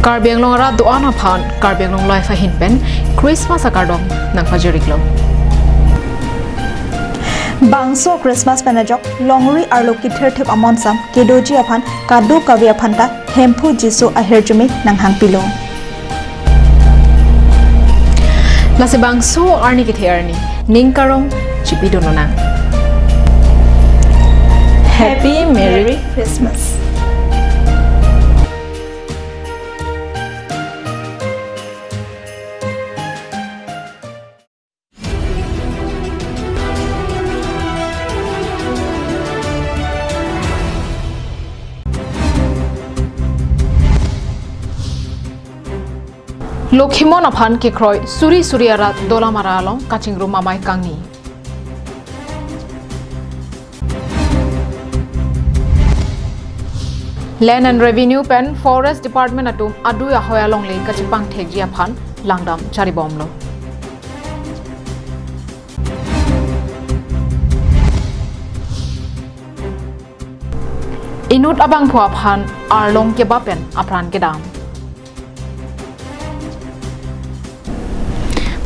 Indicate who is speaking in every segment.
Speaker 1: Karbiang long ra doan aphan karbiang long life hin pen Christmas akardom nang pajuriklo.
Speaker 2: Bangso Christmas penajok longri arlo kithir thep amon sam kedoji aphan kadu kawi aphanta hempu jisu aherjumi nang hangpilo.
Speaker 1: Lasi bangso arni kithirni ningkarong chipido nang.
Speaker 2: Happy Merry Christmas.
Speaker 1: Lokhimon aphan ke kroi suri suriara dola maralong kaching room mamai kangni. Land and Revenue Pen Forest Department atum adu ahoyalong le kachipang thekji aphan langdam chari bomlo. Inut abang phua aphan arlong ke bapen apran ke dam.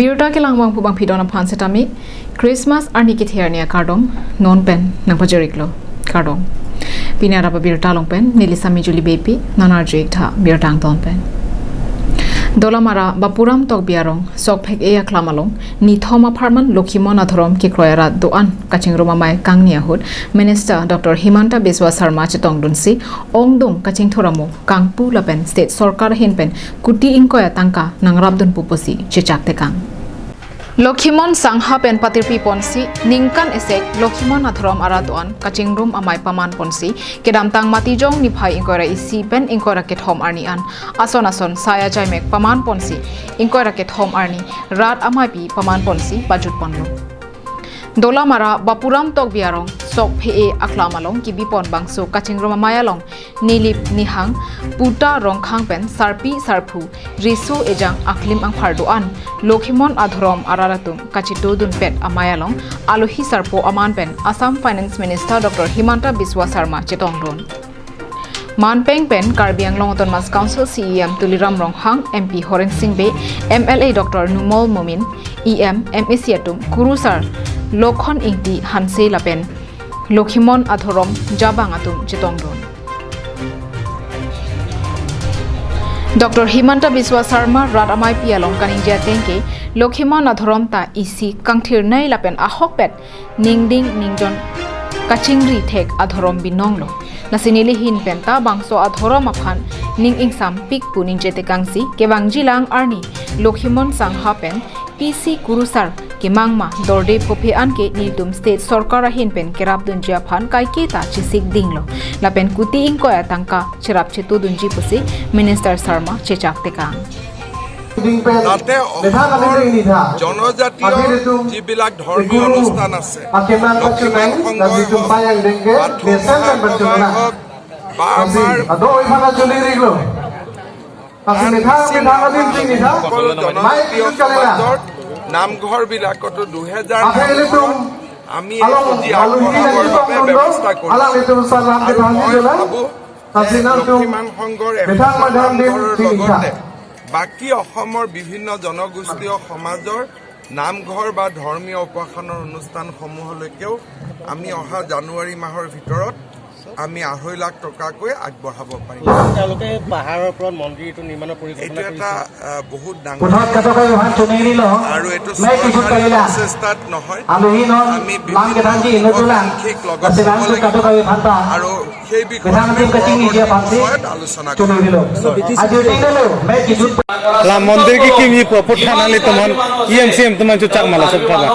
Speaker 1: Birta ke langbang pubang pidon aphan setami Christmas arni kithiernia kardom non pen nang pajoriklo kardom pinara pa birta long pen nilisami juli bepi nanarjek tha birtang ton pen dolamara bapuram tok biarong sok phek eya klamalong ni thoma pharman lokhimon athorom ke kroyara doan kachingroma mai kangnia hut minister Dr. Himanta Biswa Sharma chetong dunsi ongdong kaching thoramo kangpu lapen state sarkar hinpen kuti ingkoya tangka nang rabdun puposi chechak tekang Lokhimon sangha pen patirpi ponsi ningkan esek Lokhimon athorom aradoan kaching room amai paman ponsi kedam tang matijong niphai ingkora isi pen ingkora ke thom arni an ason saya jaimek paman ponsi ingkora ke thom arni rat amai pi paman ponsi bajut ponlo dolamara bapuram tok biarong sok phe aklamalong ki bipon bangso kaching room amayalong nilip nihang puta rongkhang pen sarpi sarphu risu ejang aklim ang phardoan Lokhimon adhorom araratum kachito dun pet amayalong alohi sarpo aman pen Assam Finance Minister Dr. Himanta Biswa Sharma chetongron Manpeng pen Karbiang Long Autonomous Council CEM Tuliram Ronghang MP Horen Singbe MLA Dr. Numol Momin EM MEC atum Kurusar Lokhon ingti hanse lapen Lokhimon adhorom jabang atum chetongron Dr. Himanta Biswa Sharma Radamai Pialong Kaninja Tenke Lokhimon adhorom ta isi kangthir nai lapen ahok pet ningding ningjon kachingri thek adhorom binonglo nasinili hin penta bangso adhorom aphan ning ingsam pik punin jete kangsi kewangjilang arni Lokhimon sangha pen PC Kurusar kimangma dorde phophe anke niltum state sarkar hin pen kerap dunjia phan kai ke ta chisik dinglo lapen kuti ingkoya tangka chirap chetu dunji pusi minister Sharma chechak tekang
Speaker 3: তাতে জনজাতীয় যিবিলাক ধৰ্মীয় অনুষ্ঠান আছে নামঘৰ বিলাকতো 2000 আমি ব্যৱস্থা কৰিছো বাকি অসমৰ বিভিন্ন জনগোষ্ঠীয় সমাজৰ নামঘৰ বা ধৰ্মীয় উপাসনাৰ অনুষ্ঠানসমূহলৈকেও আমি অহা জানুৱাৰী মাহৰ ভিতৰত আমি 2.5 লাখ টকাকৈ আগবঢ়াব পাৰিম তেওঁলোকে পাহাৰৰ ওপৰত মন্দিৰটো নিৰ্মাণৰ পৰিকল্পনা কৰিছে এটা বহুত ডাঙৰ আৰু এটো চেষ্টাত নহয় আমি ঠিক লগত আৰু সেই বিষয়ে আলোচনা কৰিম
Speaker 4: ला मंदिर की किम ये प्रॉपर थाना ले तुमन ईएमसीएम तुमन जो चक माला सब थाना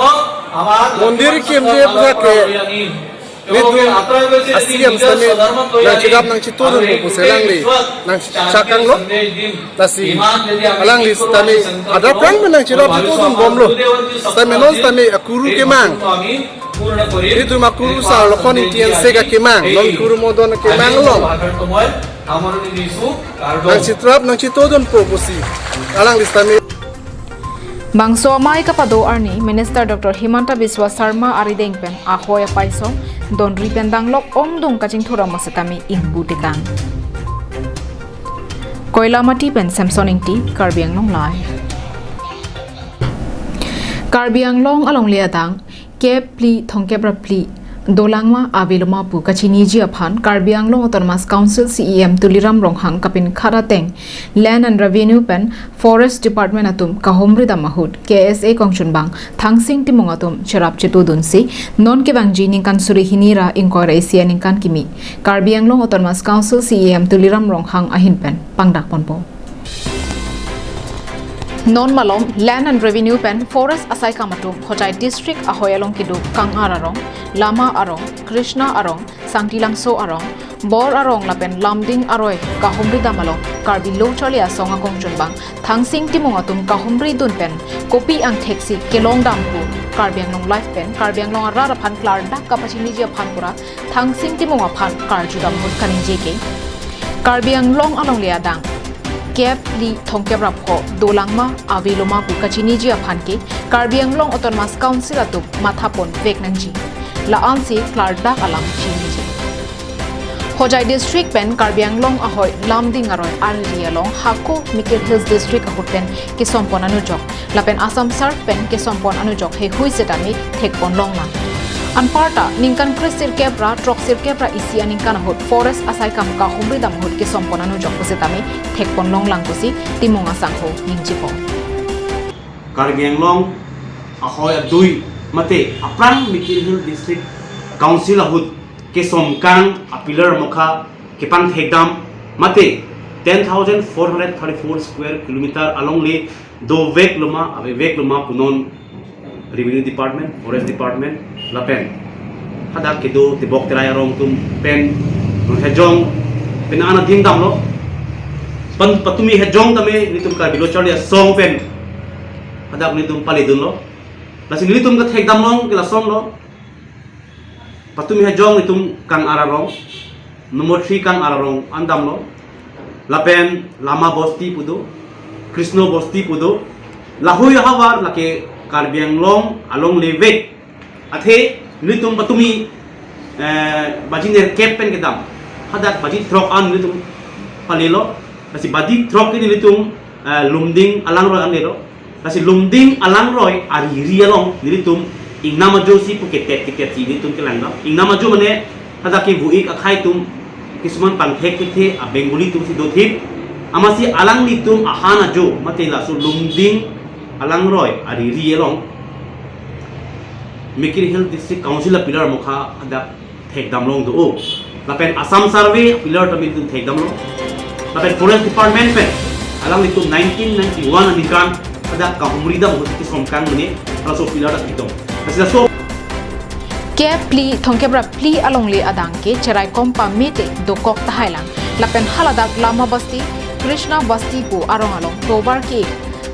Speaker 3: मंदिर किम ये पूरा के Itu asiam sani nang cigap nang citurun ko selang li nang cakang lo tasi alang li stani ada prang nang cigap citurun bomlo stani menon stani akuru kemang itu makuru sa lokon itian sega kemang non kuru modon kemang lo nang citrap nang citurun proposi alang li stani
Speaker 1: Bangso amai kapado arni Minister Dr. Himanta Biswa Sharma arideng pen ahoya paisong don ripendang lok ongdong kaching thora masatami ingbu tekang Koilamati pen Samsoning ti Karbi Anglong lai Karbi Anglong along liadang ke pli thongkebra pli dolangma abiloma pu kachini ji aphan Karbi Anglong Autonomous Council CEM Tuliram Ronghang kapin kharateng Land and Revenue pen Forest Department atum kahomri damahut KSA kongchunbang thangsing timong atum cherap chetu dunsi non ke bangji ningkan suri hinira inquire asia ningkan kimi Karbi Anglong Autonomous Council CEM Tuliram Ronghang ahin pen pangdak ponpo Non malom Land and Revenue pen Forest asai kamatum Hojai District ahoyalong kidu Kang Ararong Lama Arong Krishna Arong Sangtilangso Arong Bor Arong lapen Lamding Aroy kahumri damalong Karbi Lo Charlia songa kongchunbang Thangsing timong atum kahumri dun pen Kopi ang taxi kelong dampu Karbi Anglong life pen Karbi Anglong arara phan klarda kapachini ji phan pura Thangsing timong aphan karju damut kanin jeke Karbi Anglong along liadang Kep li thongkebra pho dolangma aviloma pu kachini ji aphanke Karbi Anglong Autonomous Council atu mathapon veknanji la ansi klarda alam chini ji Hojai District pen Karbi Anglong ahoy lamding aroy alrialong hako Mikil Hills District ahoten kisompon anujok lapen Assam Surf pen kisompon anujok he hui setami thekpon longna Anparta ningkan kristir kebra troksir kebra isi aningkan hot forest asai kam ka humri dam hot ke somponanu jok pusetami thekpon long lang pusi timong asang ho ningchipo
Speaker 5: Karbi Anglong ahoy adui mate aprang Mikil Hill District Council ahut ke somkang apilar mokha ke pan thekdam mate 10,434 square kilometer along le do vek luma punon Revenue Department, Forest Department, lapen. Hadak kedo tibok teraya rong tum pen hejong pen ana ding dam lo. Pan patumi hejong tame nitum Karbi lo charlia song pen. Hadak nitum pali dun lo. Lasin nitum ka thek dam long kila song lo. Patumi hejong nitum kang ararong. Nomor 3 kang ararong andam lo. Lapen lama bosti pudo. Krishno bosti pudo. Lahoy hawar lake Karbi Anglong along levek athe nitum patumi bajiner kepen kedam hadat baji throk an nitum palelo lasi baji throk ni nitum lumding alang roy anero lasi lumding alang roy ari rialong nitum ingnama josi puketet si nitum kelanga ingnama jo mane hadak ke buik akhai tum kisman pangthek kithe a bengali tum si dothip amasi alang nitum ahana jo matela so lumding Alang Roy ari rielong Mikil Hill District Council pilar mukha ada thekdam long do lapen Assam Survey pilar to mitu thekdam long lapen Forest Department pen alang itu 1991 anikan ada kahumrida bahut ki somkan mane also pilar ta thekdam asila so
Speaker 1: ke pli thongkebra pli along le adangke cherai kompa mete dokok tahailang lapen haladak lama basti Krishna basti pu arong along tobar ke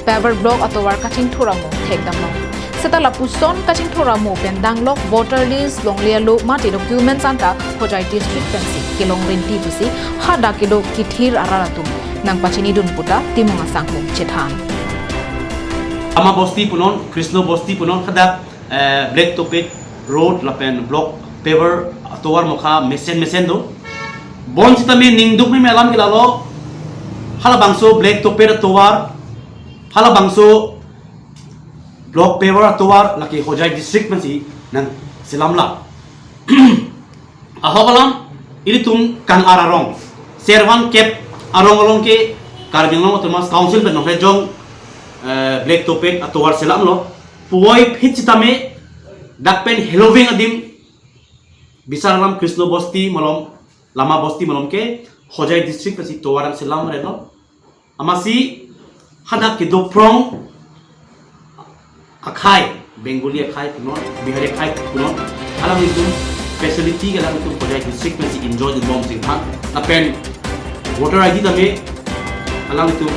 Speaker 1: Paver block atowar kaching thuramo thekdamno setala puson kaching thuramo pendang lok voter list longlialo mati documents anta Hojai District pensi kilong renti pusi hada kido kithir araratum nang pachini dun puta timonga sangmo chethan
Speaker 5: ama bosti punon Krishno bosti punon hada black topet road lapen block paver atowar mokha mesen do bon sitame ningduk me melam kilalo hala bangso black topet atowar hala bangso block paver atowar laki Hojai District mansi nan silamla ahobalam ilitum kan ararong servan kep arong ke Karbi Anglong Autonomous Council ben no hejong black topet atowar selam lo puoi phititame dakpen heloving adim bisaralam Krishno bosti malom lama bosti malom ke Hojai District mansi towaran selam reno amasi hadak ke doprong akhai bengali akhai punon bihari akhai punon alam itu facility alam itu Hojai District masih enjoy the bomb sing han apen voter ID tame alam itu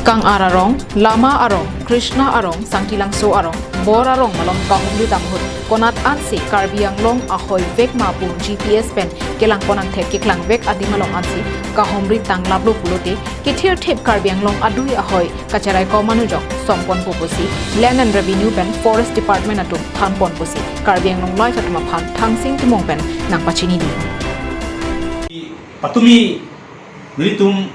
Speaker 1: Kang Ararong Lama Arong Krishna Arong Sangtilangso Arong Bor Arong malom kahumri damhut konat ansi Karbi Anglong ahoy vek mapu GPS pen kelang konang thek keklang vek adi malong ansi kahumri tanglablo pulote kithir thep Karbi Anglong adui ahoy kacharai ko manujok sompon pupusi Land and Revenue pen Forest Department atum thanpon pusi Karbi Anglong life atuma phan thangsing timong pen nang pachini du
Speaker 5: patumi nitum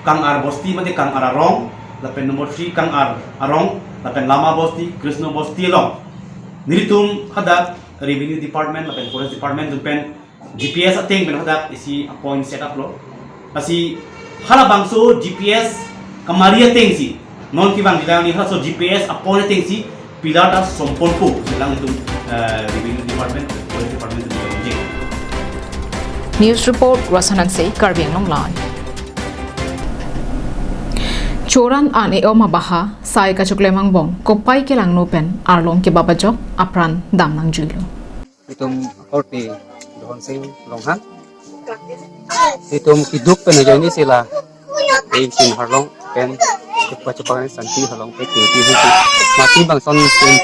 Speaker 5: kang ar bosti mate kang ar arong lapen nomor 3 kang ar arong lapen lama bosti Krishna bosti long niritum hadak revenue department lapen forest department pen GPS ating ben hadak isi appoint setup lo asi halabang so GPS kamaria ting si non kibang bilang ni so GPS appoint ting si pilata sompolpo silang itu revenue department forest department itu
Speaker 1: News report Rasanan say Karbiang Long Lan. Choran ane o mabaha sai ka chuklemang bong kopai ke lang nopen arlong ke babajok apran dam nang julo.
Speaker 6: Itum korte doon sing longhang. Itum kiduk penajani sila. Aim sin harlong pen cepat-cepat santi harlong pe ti mati bang son sin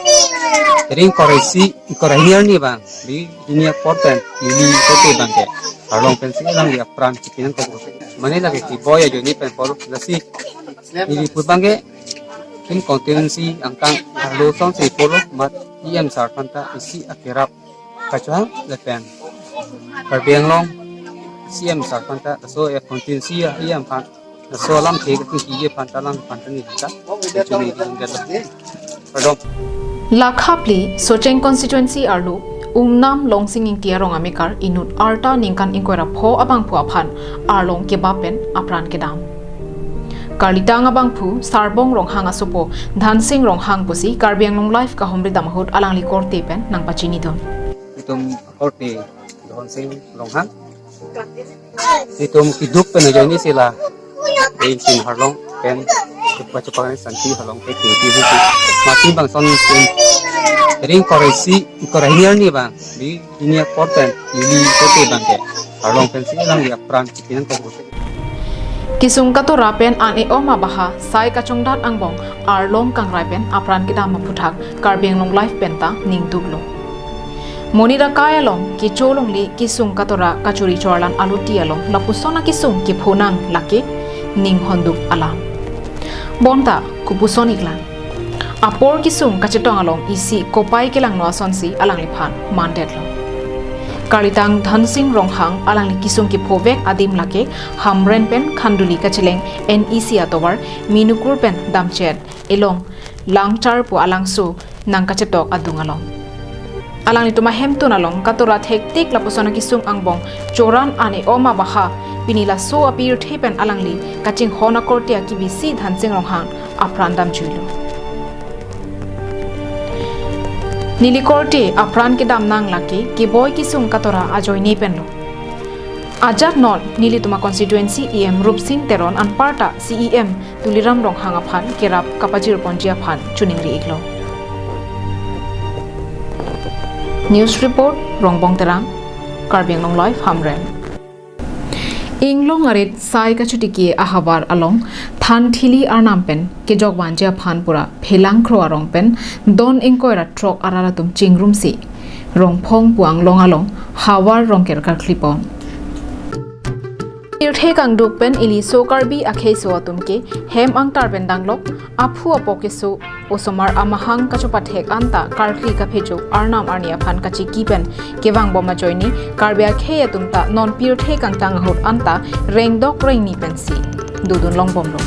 Speaker 6: ring korehir ni bang di dunia porten lili kote bang ke harlong pen sing lang ya pran cikinan ko mane lagi ti boy ajo ni pen polo lasi lili put bang ke kin kontinensi angkang harlo son si polo mat iam sarpanta isi akirap kacang lepen Karbiang long siam sarpanta so e kontinensi iam pan so lam thek tu ki pantalang pantani ta chumi ingel pardon
Speaker 1: Lakhapli Socheng constituency arlu umnam longsing ing tiarong amikar inut arta ningkan inkwera pho abang phu aphan arlong ke bapen apran ke dam Karlitang abang phu sarbong rong hang asupo dhansing rong hang pusi Karbiang long life ka homri damahut alang li korte pen nang pachini don
Speaker 6: itum korte doon sing longhang itum kiduk penajani sila aim sin harlong pen cepat-cepat santi harlong pe ti mati bang son sin ring korehir ni bang di dunia porten lili kote bang ke harlong pen sing lang ya pran cikinan ko
Speaker 1: Kisung kato rapen ane o mabaha sai kachongdat angbong arlong kang rapen apran kita maputhak Karbiang long life penta ning duglo Monira kaya long ki cholong li kisung katora kachuri chorlan aluti along lapusona kisung ki phunang laki ning honduk alam bonta kupuson iklan apor kisung kachetong along isi kopai kelang no asonsi alang liphan mandet lo Kalitang dhansing ronghang alang li kisung ki phovek adim lake hamren pen khanduli kacheleng NEC atobar minukur pen damchet elong langchar pu alang su nang kachetok adung along alang ni tuma hemtun along katorat hektik lapusona kisung angbong choran ane oma baha pinila so apir thepen alang li kaching hona korte ki bisi dhansing ronghang aprandam chuilo Nili korte apran ke dam nang laki ki boy kisung katora ajoy ni penlo ajak non nili tuma constituency EM Rupsing Teron an parta CEM tuliram ronghang aphan kerap kapajir ponjia phan chuningri iglo News report Rongbong Terang Karbiang long life hamren Inglong arit sai kachutiki ahabar along than thili arnam pen ke jogwan ja phanpura phelang khro arong pen don inkoira trok arara tum chingrum si rongphong puang long along hawar rongker kar klipon irthe kang duk pen ili so karbi akhei so atum ke hem ang tar pen danglok aphu apoke so osomar amahang kachupathek anta karkli ka phejo arnam arnia phan kachi kipen kewang boma joini karbia khei atumta non pirthe kang tang hot anta rengdok rengni pensi dudun long bomlo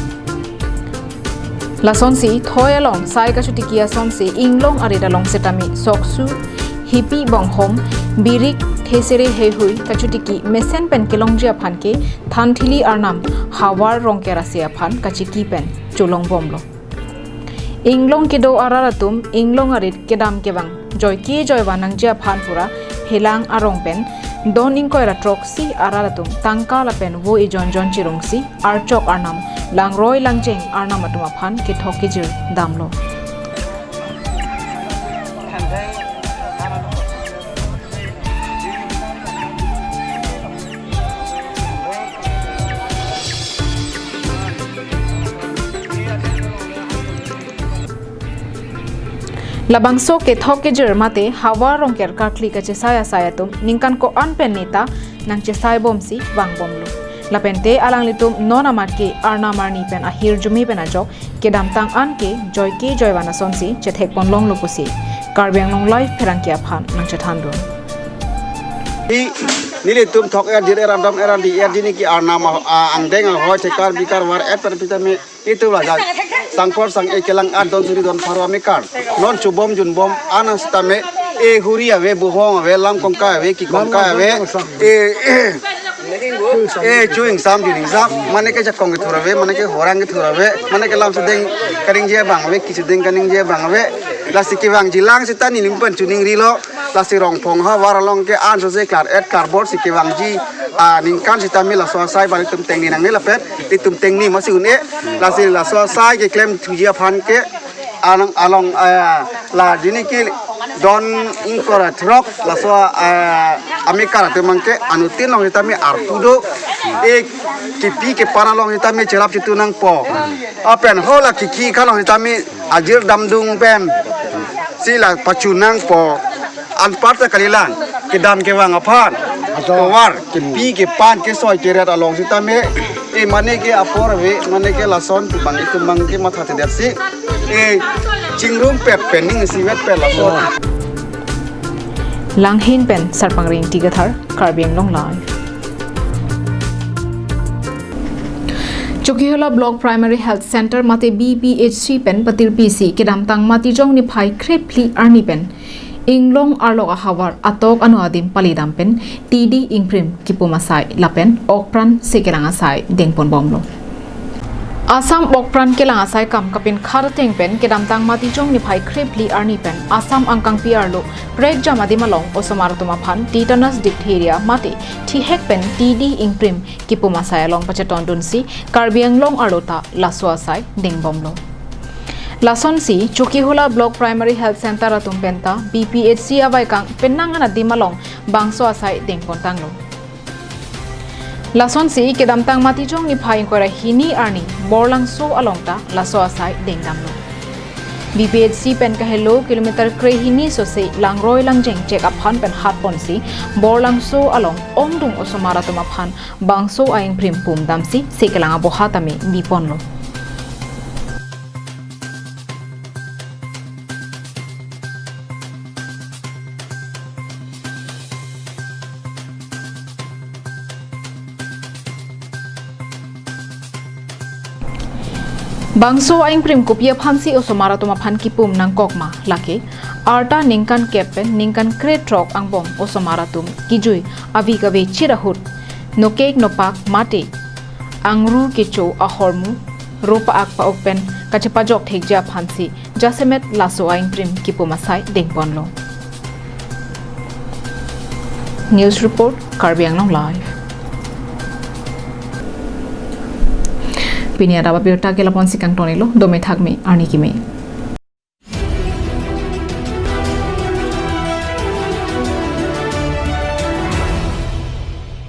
Speaker 1: la sonsi thoyalong sai kachutikia sonsi inglong arida long setami soksu hipi bonghom birik thesere hehui kachutiki mesen pen kelongjia phanke thanthili arnam hawar rongkera sia phan kachiki pen chulong bomlo inglong kedo araratum inglong arit kedam kebang joy ki joy wanangjia phan pura helang arong pen don inkoira troksi araratum tangkala pen wo i jon jon chirongsi archok arnam langroi langjeng arnam atuma phan ke thokijir damlo Labangso ke thoke jermate hawa rongker karkli ka chesaya sayatum ningkan ko anpen neta nang chesai bomsi wang bomlu lapente alang litum nona matke arna marni pen ahir jumi pen ajok ke damtang an ke joy wana sonsi chethek pon long lupusi Karbiang long life pherang kia phan nang chethandun
Speaker 7: นี่เลยตุ้มทอกดีดีนี่กี่นามาอังเด้งหอยเชการบิการวาร์แต่พิจารณาitu lah sang kor sang kelang adon suri don parwa mekar non chubom jun bom anas tame huri ave buhong ave lam kongka ave ki kongka ave chuing sam dining sam mane ke jakong ke thurave mane ke horang ke thurave mane ke lam sedeng karing je bang ave ki sedeng karing je bang ave lasi ki bang jilang sita ni limpan chuning rilo lasi rong phong ha waralong ke an so se klar et cardboard si ki bang ji ningkan sita mi la so sai balik tum teng ni nang ni la pet ti tum teng ni masih une lasi la so sai ke klem tujia phan ke along la dini ki don inkora trok la so amikara te mangke anutin long hita mi arpudo kipi ke pana long hita mi cerap situ nang po apen hola kiki kalong hita mi ajir damdung pen sila pacunang po anparta kalilang ke dam ke wang aphan war ke pi ke pan ke soy ke red along sita me mane ke apor we mane ke lason tu bang ke matha te dersi chingrum pet pening si wet pe lason
Speaker 1: langhin pen sarpangring tigathar karbiang long live Chokiola Block Primary Health Center mate BPHC pen patir PC kedam tang mati jong ni phai krepli arni pen Inglong arlo ahawar atok anu adim palidam pen TD ingprim kipumasai lapen okpran sekelanga sai dengpon bomlo Assam okpran kelanga sai kam kapin kharteng pen kedam tang mati jong ni phai krepli arni pen Assam angkang piarlo break jamadi malong osomartuma phan tetanus diphtheria mate thihek pen TD ingprim kipumasai along pachaton dunsi karbiang long arlota laswa sai dengbomlo Lason si Chokiola Block Primary Health Center atum penta BPHC awai kang penangan adimalong bangso asai dengpon tanglo Lason si kedam tang mati jong ni phai kora hini arni borlang so alongta laso asai dengdamlo BPHC pen ka hello kilometer kre hini so se langroi langjeng check up han pen hat pon si borlang so along ongdung osomara tuma phan bangso aing prim pum damsi sekelanga bohatami biponlo Bangso aing prim kopia phansi osomara tuma phan ki pum nang kokma lake arta ningkan kepen ningkan kretrok angbom osomara tum kijui avi kave chirahut no cake no pak mate angru kecho ahormu ropa akpa open kachepa jok thekja phansi jasemet laso aing prim ki pumasai dengponlo News report Karbiang Long Live Pinia Adap Abirta ke lapon sikang tonilo dome thakme arni kime